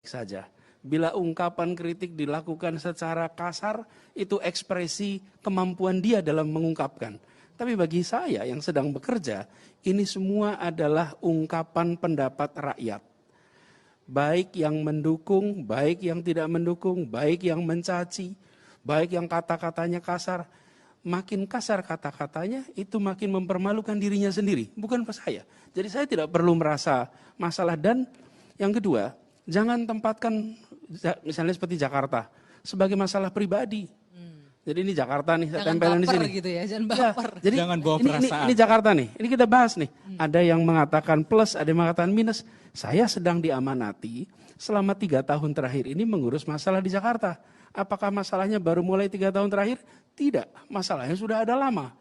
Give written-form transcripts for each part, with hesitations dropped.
saja. Bila ungkapan kritik dilakukan secara kasar, itu ekspresi kemampuan dia dalam mengungkapkan. Tapi bagi saya yang sedang bekerja, ini semua adalah ungkapan pendapat rakyat. Baik yang mendukung, baik yang tidak mendukung, baik yang mencaci, baik yang kata-katanya kasar. Makin kasar kata-katanya, itu makin mempermalukan dirinya sendiri, bukan pas saya. Jadi saya tidak perlu merasa masalah. Dan yang kedua, jangan tempatkan misalnya seperti Jakarta sebagai masalah pribadi. Jadi ini Jakarta nih, saya tempelin di sini. Gitu ya, jangan baper. Jadi jangan bawa perasaan. Ini Jakarta nih, ini kita bahas nih. Ada yang mengatakan plus, ada yang mengatakan minus. Saya sedang diamanati selama 3 tahun terakhir ini mengurus masalah di Jakarta. Apakah masalahnya baru mulai 3 tahun terakhir? Tidak, masalahnya sudah ada lama.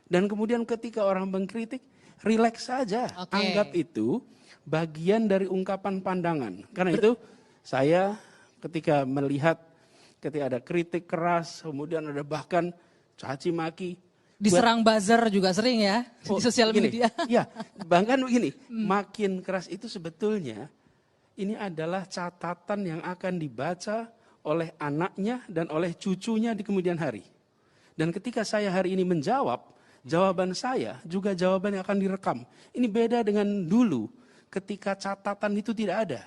Dan kemudian ketika orang mengkritik, rileks saja. Anggap itu bagian dari ungkapan pandangan. Karena itu saya ketika melihat ketika ada kritik keras, kemudian ada bahkan caci maki. Diserang buzzer juga sering ya, di sosial media. Iya, bahkan begini, makin keras itu sebetulnya ini adalah catatan yang akan dibaca oleh anaknya dan oleh cucunya di kemudian hari. Dan ketika saya hari ini menjawab, jawaban saya juga jawaban yang akan direkam. Ini beda dengan dulu ketika catatan itu tidak ada.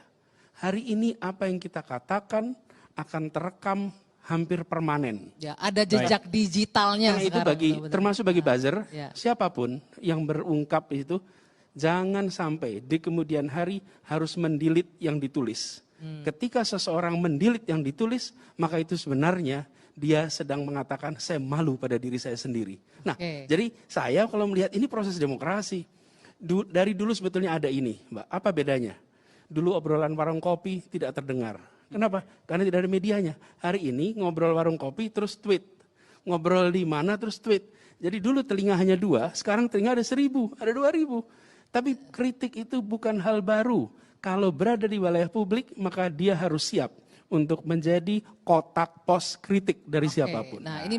Hari ini apa yang kita katakan akan terekam hampir permanen. Ya, ada jejak digitalnya karena sekarang. Itu termasuk bagi buzzer, ya. Siapapun yang berungkap itu, jangan sampai di kemudian hari harus mendilit yang ditulis. Ketika seseorang mendilit yang ditulis, maka itu sebenarnya dia sedang mengatakan saya malu pada diri saya sendiri. Nah, jadi saya kalau melihat ini proses demokrasi. Dari dulu sebetulnya ada ini, Mbak. Apa bedanya? Dulu obrolan warung kopi tidak terdengar. Kenapa? Karena tidak ada medianya. Hari ini ngobrol warung kopi terus tweet. Ngobrol di mana terus tweet. Jadi dulu telinga hanya 2, sekarang telinga ada 1000, ada 2000. Tapi kritik itu bukan hal baru. Kalau berada di wilayah publik, maka dia harus siap untuk menjadi kotak pos kritik dari siapapun. Nah, ini